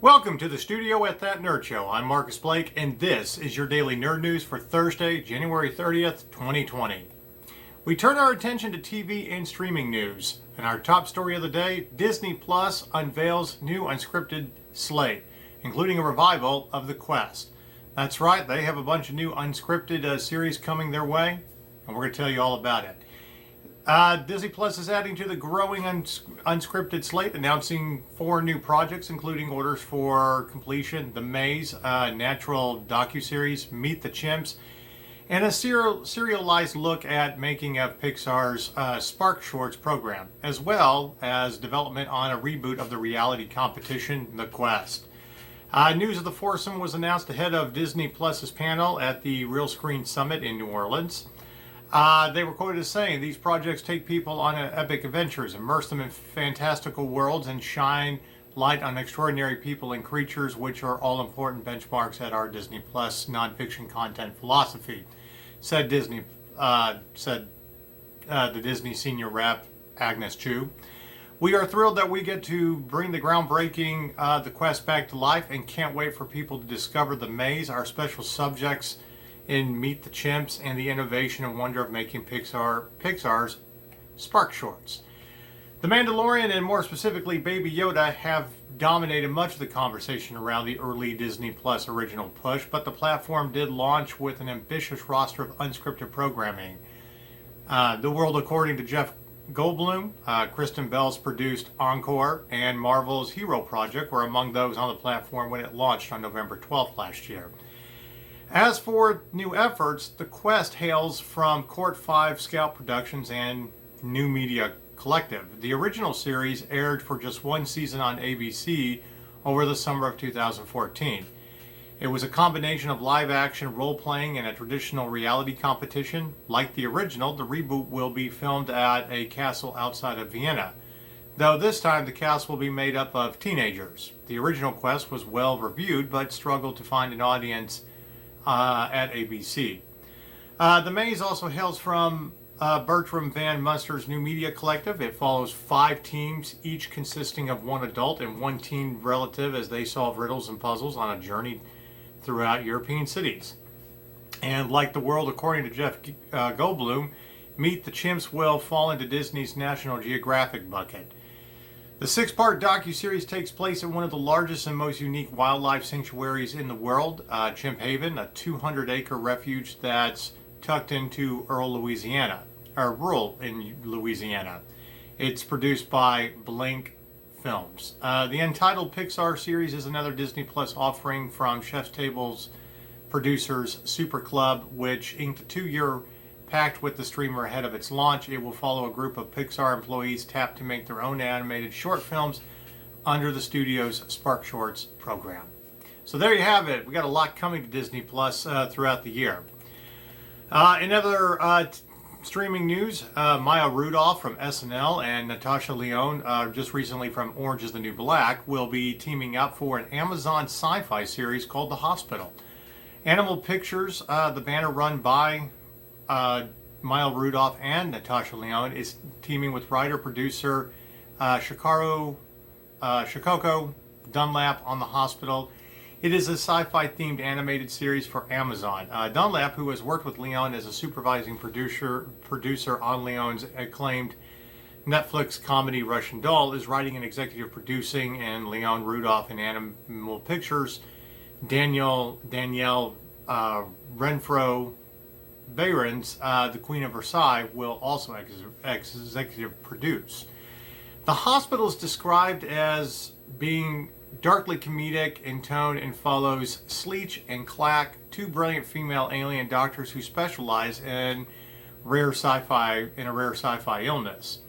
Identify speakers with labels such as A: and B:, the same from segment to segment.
A: Welcome to the studio at That Nerd Show. I'm Marcus Blake, and this is your daily nerd news for Thursday, January 30th, 2020. We turn our attention to TV and streaming news. And our top story of the day, Disney Plus unveils new unscripted slate, including a revival of The Quest. That's right, they have a bunch of new unscripted series coming their way, and we're going to tell you all about it. Disney Plus is adding to the growing unscripted slate, announcing 4 new projects, including orders for completion: The Maze, natural docuseries, Meet the Chimps, and a serialized look at making of Pixar's Spark Shorts program, as well as development on a reboot of the reality competition, The Quest. News of the foursome was announced ahead of Disney Plus's panel at the Real Screen Summit in New Orleans. They were quoted as saying, "These projects take people on epic adventures, immerse them in fantastical worlds, and shine light on extraordinary people and creatures, which are all important benchmarks at our Disney Plus nonfiction content philosophy," said the Disney senior rep, Agnes Chu. "We are thrilled that we get to bring the groundbreaking The Quest back to life, and can't wait for people to discover The Maze, our special subjects in Meet the Chimps, and the innovation and wonder of making Pixar's Spark Shorts. The Mandalorian, and more specifically Baby Yoda, have dominated much of the conversation around the early Disney Plus original push, but the platform did launch with an ambitious roster of unscripted programming. The World According to Jeff Goldblum, Kristen Bell's produced Encore, and Marvel's Hero Project were among those on the platform when it launched on November 12th last year. As for new efforts, The Quest hails from Court 5 Scout Productions and New Media Collective. The original series aired for just one season on ABC over the summer of 2014. It was a combination of live-action role-playing and a traditional reality competition. Like the original, the reboot will be filmed at a castle outside of Vienna, though this time the cast will be made up of teenagers. The original Quest was well reviewed, but struggled to find an audience at ABC. The Maze also hails from Bertram Van Muster's New Media Collective. It follows 5 teams, each consisting of 1 adult and 1 teen relative, as they solve riddles and puzzles on a journey throughout European cities. And like The World According to Jeff Goldblum, Meet the Chimps will fall into Disney's National Geographic bucket. The 6-part docuseries takes place at one of the largest and most unique wildlife sanctuaries in the world, Chimp Haven, a 200-acre refuge that's tucked into rural Louisiana. It's produced by Blink Films. The Untitled Pixar series is another Disney Plus offering from Chef's Table's producers Super Club, which inked a 2-year pact with the streamer ahead of its launch. It will follow a group of Pixar employees tapped to make their own animated short films under the studio's Spark Shorts program. So there you have it. We got a lot coming to Disney Plus throughout the year. In other streaming news, Maya Rudolph from SNL and Natasha Lyonne, just recently from Orange is the New Black, will be teaming up for an Amazon sci-fi series called The Hospital. Animal Pictures, the banner run by Maya Rudolph and Natasha Lyonne, is teaming with writer-producer Shikoko Dunlap on The Hospital. It is a sci-fi themed animated series for Amazon. Dunlap, who has worked with Lyonne as a supervising producer on Lyonne's acclaimed Netflix comedy Russian Doll, is writing and executive producing, and Lyonne Rudolph in Animal Pictures. Danielle Renfro Behrens, the Queen of Versailles, will also executive produce. The Hospital is described as being darkly comedic in tone and follows Sleech and Clack, 2 brilliant female alien doctors who specialize in a rare sci-fi illness.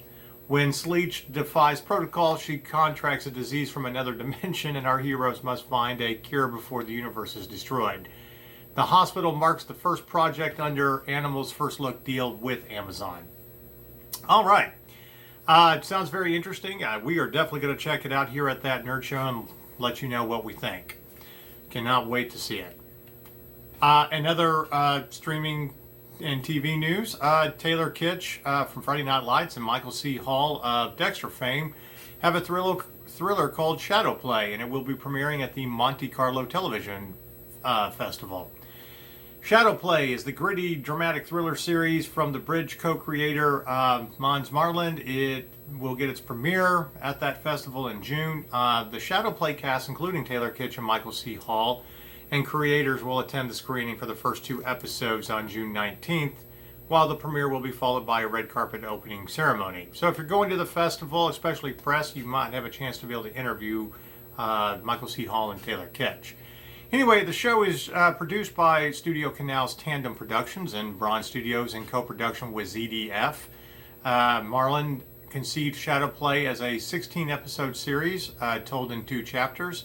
A: When Sleech defies protocol, she contracts a disease from another dimension, and our heroes must find a cure before the universe is destroyed. The Hospital marks the first project under Animal's first look deal with Amazon. All right. It sounds very interesting. We are definitely going to check it out here at That Nerd Show and let you know what we think. Cannot wait to see it. Another streaming in TV news, Taylor Kitsch from Friday Night Lights and Michael C. Hall of Dexter fame have a thriller called Shadowplay, and it will be premiering at the Monte-Carlo Television Festival. Shadowplay is the gritty, dramatic thriller series from the Bridge co-creator Mons Marland. It will get its premiere at that festival in June. The Shadowplay cast, including Taylor Kitsch and Michael C. Hall, and creators will attend the screening for the first 2 episodes on June 19th, while the premiere will be followed by a red carpet opening ceremony. So if you're going to the festival, especially press, you might have a chance to be able to interview Michael C. Hall and Taylor Kitsch. Anyway, the show is produced by Studio Canal's Tandem Productions and Braun Studios in co-production with ZDF. Marland conceived Shadowplay as a 16-episode series told in 2 chapters.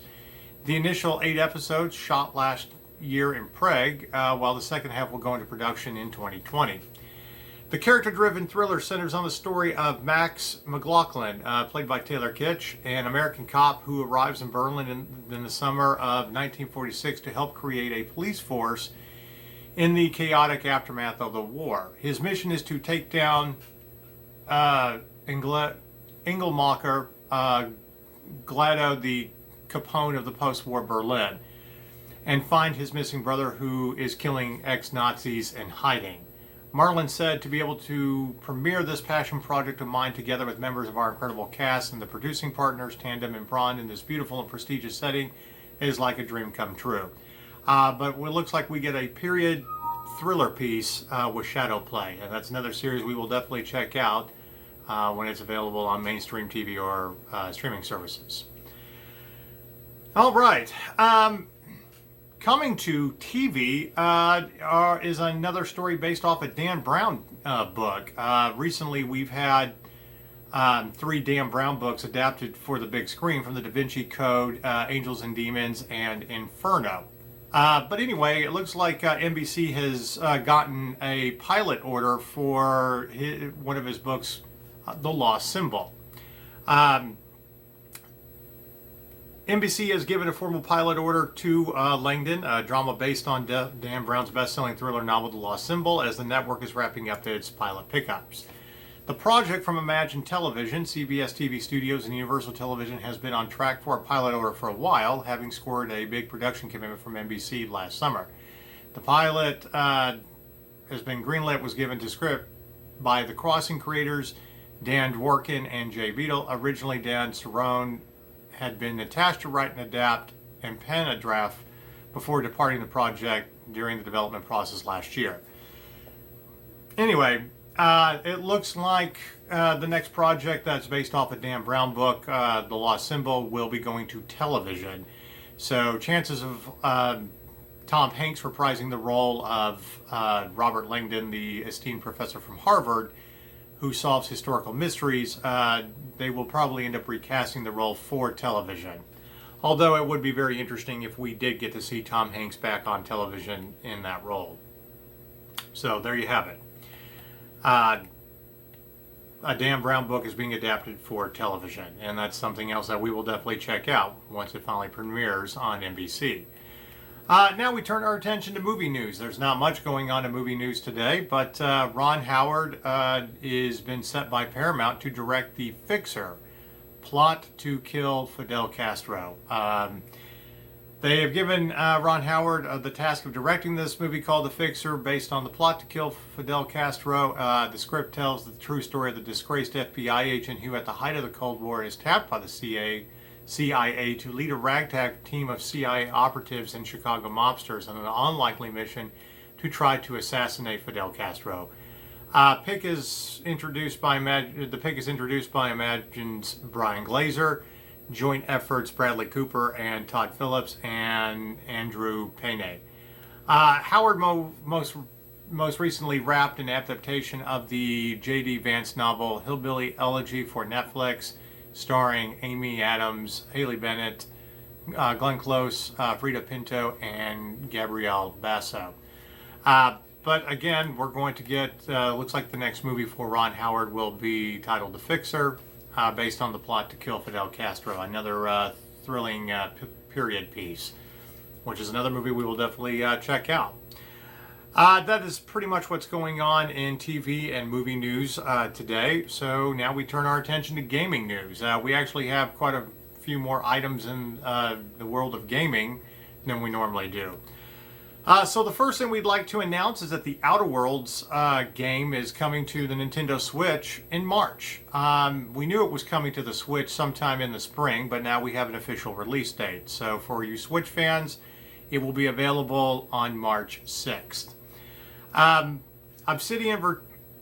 A: The initial 8 episodes shot last year in Prague, while the second half will go into production in 2020. The character-driven thriller centers on the story of Max McLaughlin, played by Taylor Kitsch, an American cop who arrives in Berlin in the summer of 1946 to help create a police force in the chaotic aftermath of the war. His mission is to take down Engelmacher, Glado, the Capone of the post-war Berlin, and find his missing brother who is killing ex-Nazis in hiding. Marland said to be able to premiere this passion project of mine together with members of our incredible cast and the producing partners, Tandem and Braun, in this beautiful and prestigious setting is like a dream come true. But it looks like we get a period thriller piece with Shadowplay, and that's another series we will definitely check out when it's available on mainstream TV or streaming services. All right. Coming to TV is another story based off a Dan Brown book. Recently, we've had 3 Dan Brown books adapted for the big screen, from the Da Vinci Code, Angels and Demons, and Inferno. But anyway, it looks like NBC has gotten a pilot order for one of his books, The Lost Symbol. NBC has given a formal pilot order to Langdon, a drama based on Dan Brown's best-selling thriller novel, The Lost Symbol, as the network is wrapping up its pilot pickups. The project from Imagine Television, CBS TV Studios, and Universal Television has been on track for a pilot order for a while, having scored a big production commitment from NBC last summer. The pilot has been greenlit, was given to script by The Crossing creators Dan Dworkin and Jay Beattie. Originally, Dan Cerrone had been attached to write and adapt and pen a draft before departing the project during the development process last year. Anyway, it looks like the next project that's based off a Dan Brown book, The Lost Symbol, will be going to television. So chances of Tom Hanks reprising the role of Robert Langdon, the esteemed professor from Harvard, who solves historical mysteries, they will probably end up recasting the role for television. Although it would be very interesting if we did get to see Tom Hanks back on television in that role. So there you have it. A Dan Brown book is being adapted for television, and that's something else that we will definitely check out once it finally premieres on NBC. Now we turn our attention to movie news. There's not much going on in movie news today, but Ron Howard is been set by Paramount to direct The Fixer, Plot to Kill Fidel Castro. They have given Ron Howard the task of directing this movie called The Fixer, based on the plot to kill Fidel Castro. The script tells the true story of the disgraced FBI agent who, at the height of the Cold War, is tapped by the CIA to lead a ragtag team of CIA operatives and Chicago mobsters on an unlikely mission to try to assassinate Fidel Castro. The pick is introduced by Imagine's Brian Glazer, joint efforts Bradley Cooper and Todd Phillips and Andrew Payne. Howard most recently wrapped an adaptation of the J.D. Vance novel Hillbilly Elegy for Netflix, starring Amy Adams, Haley Bennett, Glenn Close, Frida Pinto, and Gabrielle Basso. But again, we're going to get, looks like the next movie for Ron Howard will be titled The Fixer, based on the plot to kill Fidel Castro, another thrilling period piece, which is another movie we will definitely check out. That is pretty much what's going on in TV and movie news today. So now we turn our attention to gaming news. We actually have quite a few more items in the world of gaming than we normally do. So the first thing we'd like to announce is that the Outer Worlds game is coming to the Nintendo Switch in March. We knew it was coming to the Switch sometime in the spring, but now we have an official release date. So for you Switch fans, it will be available on March 6th. Obsidian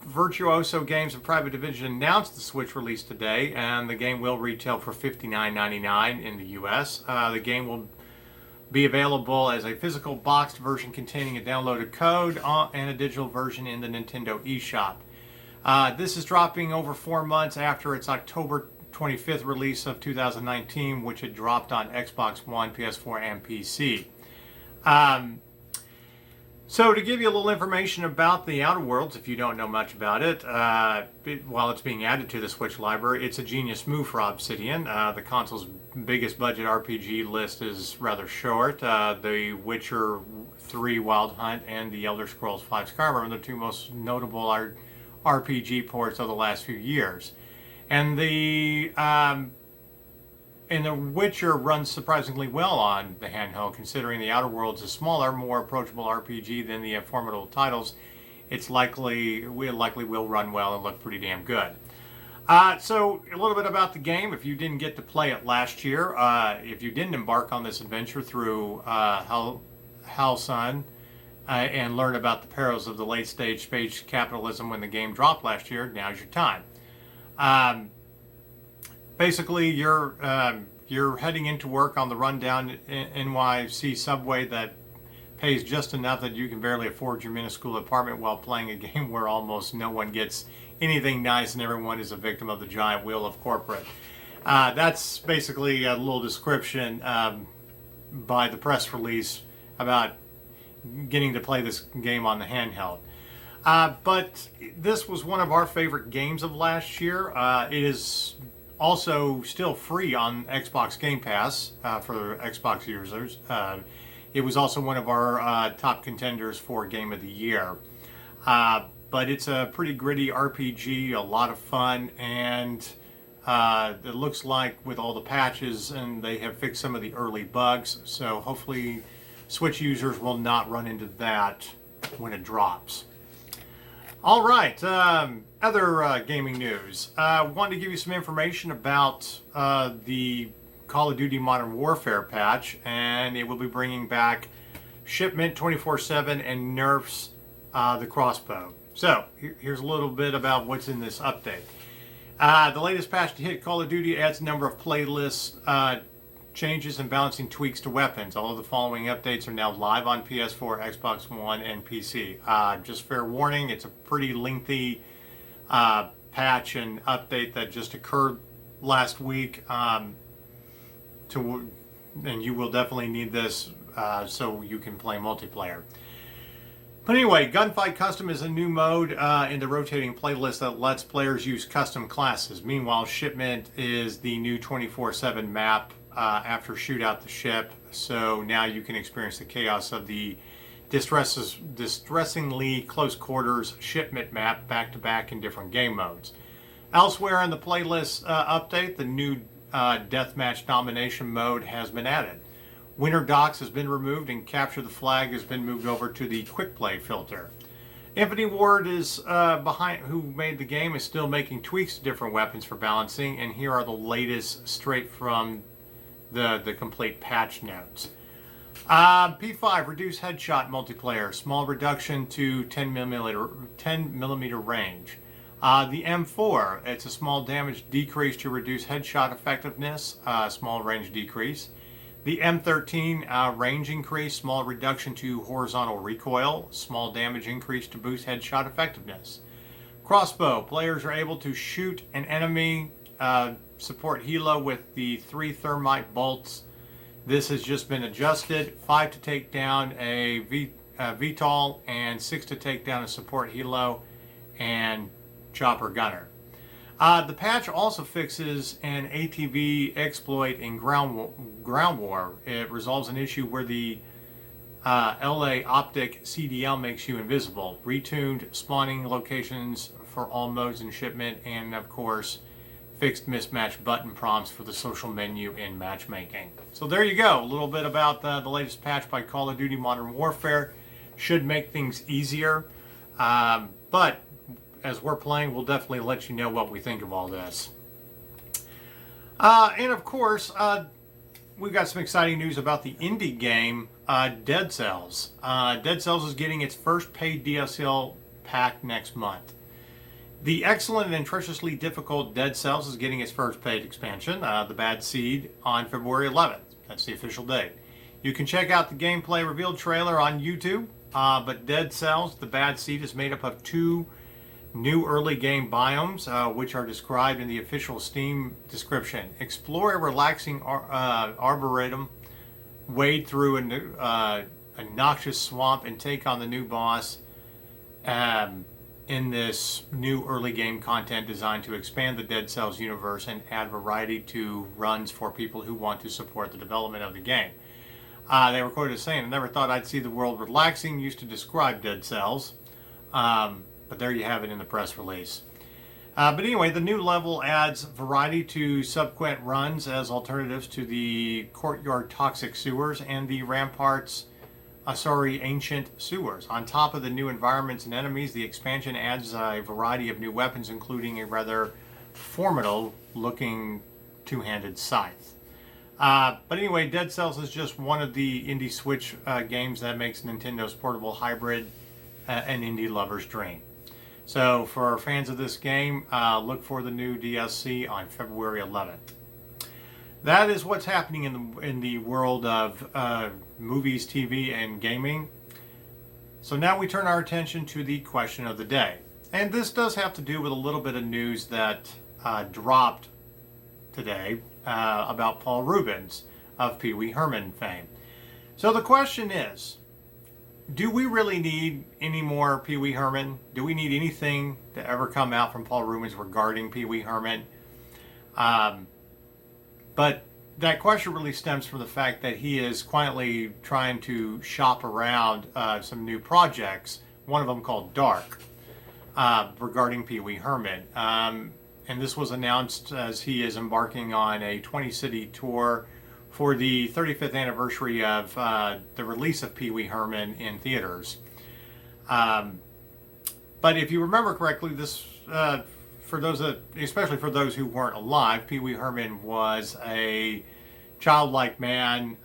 A: Virtuoso Games and Private Division announced the Switch release today, and the game will retail for $59.99 in the US. The game will be available as a physical boxed version containing a downloaded code and a digital version in the Nintendo eShop. This is dropping over 4 months after its October 25th release of 2019, which had dropped on Xbox One, PS4, and PC. So to give you a little information about the Outer Worlds, if you don't know much about it, while it's being added to the Switch library, it's a genius move for Obsidian. The console's biggest budget RPG list is rather short. The Witcher 3 Wild Hunt and the Elder Scrolls V Skyrim are the two most notable RPG ports of the last few years. And the Witcher runs surprisingly well on the handheld, considering the Outer Worlds is a smaller, more approachable RPG than the formidable titles. It likely will run well and look pretty damn good. So a little bit about the game. If you didn't get to play it last year, if you didn't embark on this adventure through Halcyon and learn about the perils of the late-stage space capitalism when the game dropped last year, now's your time. Basically, you're heading into work on the rundown NYC subway that pays just enough that you can barely afford your minuscule apartment while playing a game where almost no one gets anything nice and everyone is a victim of the giant wheel of corporate. That's basically a little description by the press release about getting to play this game on the handheld. But this was one of our favorite games of last year. It is also still free on Xbox Game Pass for Xbox users. It was also one of our top contenders for Game of the Year. But it's a pretty gritty RPG, a lot of fun, and it looks like with all the patches and they have fixed some of the early bugs, so hopefully Switch users will not run into that when it drops. All right, other gaming news. I wanted to give you some information about the Call of Duty Modern Warfare patch, and it will be bringing back Shipment 24/7 and nerfs the crossbow. So here's a little bit about what's in this update. The latest patch to hit Call of Duty adds a number of playlist changes and balancing tweaks to weapons. All of the following updates are now live on PS4, Xbox One, and PC. Just fair warning, it's a pretty lengthy patch and update that just occurred last week. And you will definitely need this so you can play multiplayer. But anyway, Gunfight Custom is a new mode in the rotating playlist that lets players use custom classes. Meanwhile, Shipment is the new 24/7 map after Shoot Out the Ship. So now you can experience the chaos of the distressingly close quarters Shipment map back to back in different game modes. Elsewhere in the playlist update, the new deathmatch domination mode has been added. Winter Docks has been removed and Capture the Flag has been moved over to the quick play filter. Infinity Ward is who made the game, is still making tweaks to different weapons for balancing, and here are the latest straight from the complete patch notes. P5 reduced headshot multiplayer, small reduction to 10 millimeter range. The M4, it's a small damage decrease to reduce headshot effectiveness, small range decrease. The M13 range increase, small reduction to horizontal recoil, small damage increase to boost headshot effectiveness. Crossbow, players are able to shoot an enemy, support helo with the 3 thermite bolts. This has just been adjusted, 5 to take down a VTOL and 6 to take down a support helo and chopper gunner. The patch also fixes an ATV exploit in Ground War. It resolves an issue where the LA Optic CDL makes you invisible. Retuned spawning locations for all modes in Shipment, and of course, fixed mismatch button prompts for the social menu in matchmaking. So there you go. A little bit about the latest patch by Call of Duty Modern Warfare. Should make things easier. But as we're playing, we'll definitely let you know what we think of all this. And of course, we've got some exciting news about the indie game Dead Cells. Dead Cells is getting its first paid DSL pack next month. The excellent and atrociously difficult Dead Cells is getting its first paid expansion, The Bad Seed, on February 11th. That's the official date. You can check out the gameplay revealed trailer on YouTube, but Dead Cells, The Bad Seed, is made up of 2 new early game biomes, which are described in the official Steam description. Explore a relaxing arboretum, wade through a noxious swamp, and take on the new boss in this new early game content designed to expand the Dead Cells universe and add variety to runs for people who want to support the development of the game. They were quoted as saying, "I never thought I'd see the world relaxing," used to describe Dead Cells. But there you have it in the press release. But anyway, the new level adds variety to subsequent runs as alternatives to the Courtyard Toxic Sewers and the Ramparts Ancient Sewers. On top of the new environments and enemies, the expansion adds a variety of new weapons, including a rather formidable looking two-handed scythe. But anyway, Dead Cells is just one of the indie Switch games that makes Nintendo's portable hybrid an indie lover's dream. So for fans of this game, look for the new DSC on February 11th. That is what's happening in the world of movies, TV, and gaming. So now we turn our attention to the question of the day. And this does have to do with a little bit of news that dropped today about Paul Reubens of Pee Wee Herman fame. So the question is, do we really need any more Pee Wee Herman? Do we need anything to ever come out from Paul Reubens regarding Pee Wee Herman? But that question really stems from the fact that he is quietly trying to shop around some new projects, one of them called Dark, regarding Pee Wee Herman. And this was announced as he is embarking on a 20-city tour for the 35th anniversary of the release of Pee Wee Herman in theaters. But if you remember correctly, this for those that, especially for those who weren't alive, Pee Wee Herman was a childlike man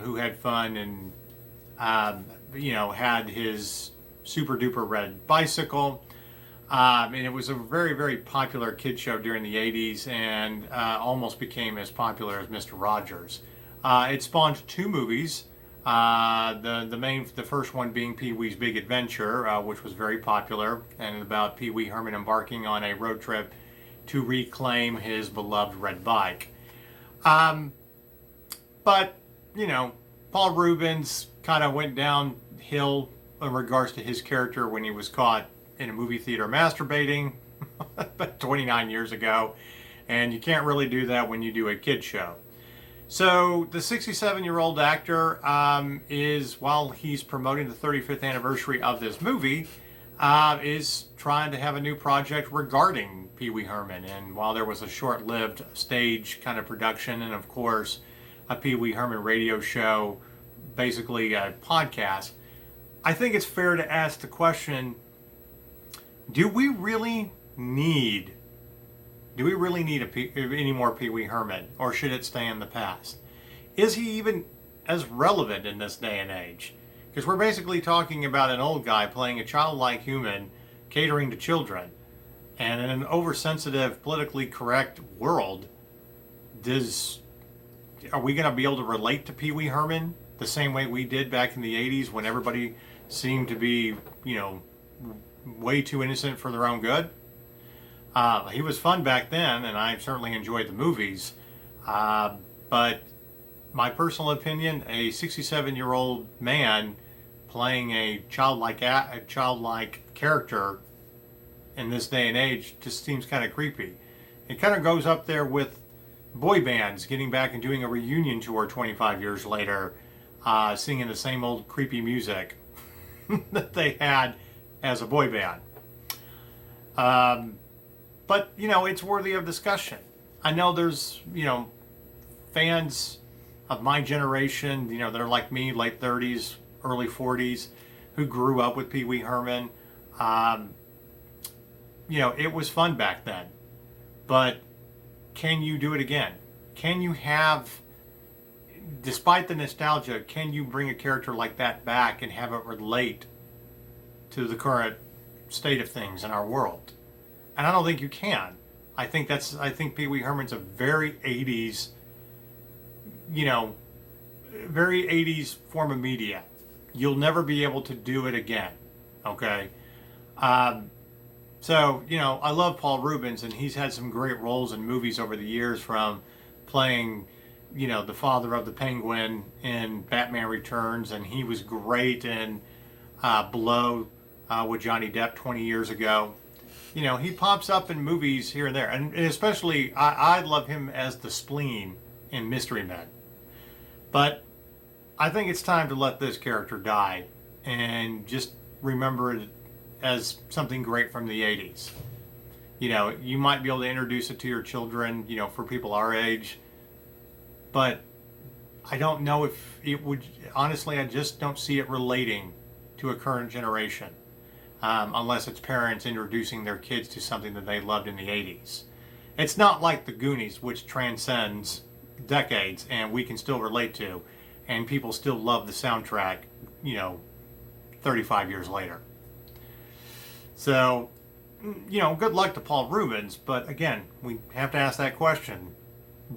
A: who had fun and had his super duper red bicycle. And it was a very, very popular kid show during the 80s and almost became as popular as Mr. Rogers. It spawned 2 movies. The first one being Pee Wee's Big Adventure, which was very popular, and about Pee Wee Herman embarking on a road trip to reclaim his beloved red bike. But Paul Reubens kind of went downhill in regards to his character when he was caught in a movie theater masturbating about 29 years ago, and you can't really do that when you do a kid show. So the 67-year-old actor is, while he's promoting the 35th anniversary of this movie, is trying to have a new project regarding Pee Wee Herman. And while there was a short-lived stage kind of production and, of course, a Pee Wee Herman radio show, basically a podcast, I think it's fair to ask the question, do we really need any more Pee Wee Herman, or should it stay in the past? Is he even as relevant in this day and age? Because we're basically talking about an old guy playing a childlike human, catering to children. And in an oversensitive, politically correct world, are we going to be able to relate to Pee Wee Herman the same way we did back in the 80s when everybody seemed to be, way too innocent for their own good? He was fun back then, and I certainly enjoyed the movies. But my personal opinion, a 67-year-old man playing a childlike character in this day and age just seems kind of creepy. It kind of goes up there with boy bands getting back and doing a reunion tour 25 years later singing the same old creepy music that they had as a boy band. But, it's worthy of discussion. I know there's, fans of my generation, that are like me, late 30s, early 40s, who grew up with Pee Wee Herman. It was fun back then. But can you do it again? Can you have, despite the nostalgia, can you bring a character like that back and have it relate to the current state of things in our world? And I don't think you can. I think Pee Wee Herman's a very 80s, very 80s form of media. You'll never be able to do it again. Okay? So, I love Paul Reubens, and he's had some great roles in movies over the years, from playing, the father of the Penguin in Batman Returns, and he was great in Blow with Johnny Depp 20 years ago. He pops up in movies here and there, and especially I love him as the Spleen in Mystery Men. But I think it's time to let this character die and just remember it as something great from the 80s. You might be able to introduce it to your children, for people our age, but I don't know if it would, honestly, I just don't see it relating to a current generation. Unless it's parents introducing their kids to something that they loved in the 80s. It's not like the Goonies, which transcends decades and we can still relate to, and people still love the soundtrack, 35 years later. So, good luck to Paul Reubens, but again, we have to ask that question.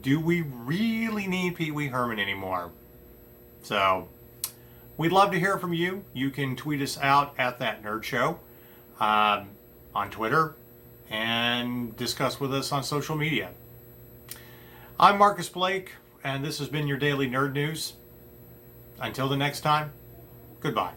A: Do we really need Pee Wee Herman anymore? So, we'd love to hear from you. You can tweet us out at That Nerd Show on Twitter and discuss with us on social media. I'm Marcus Blake, and this has been your Daily Nerd News. Until the next time, goodbye.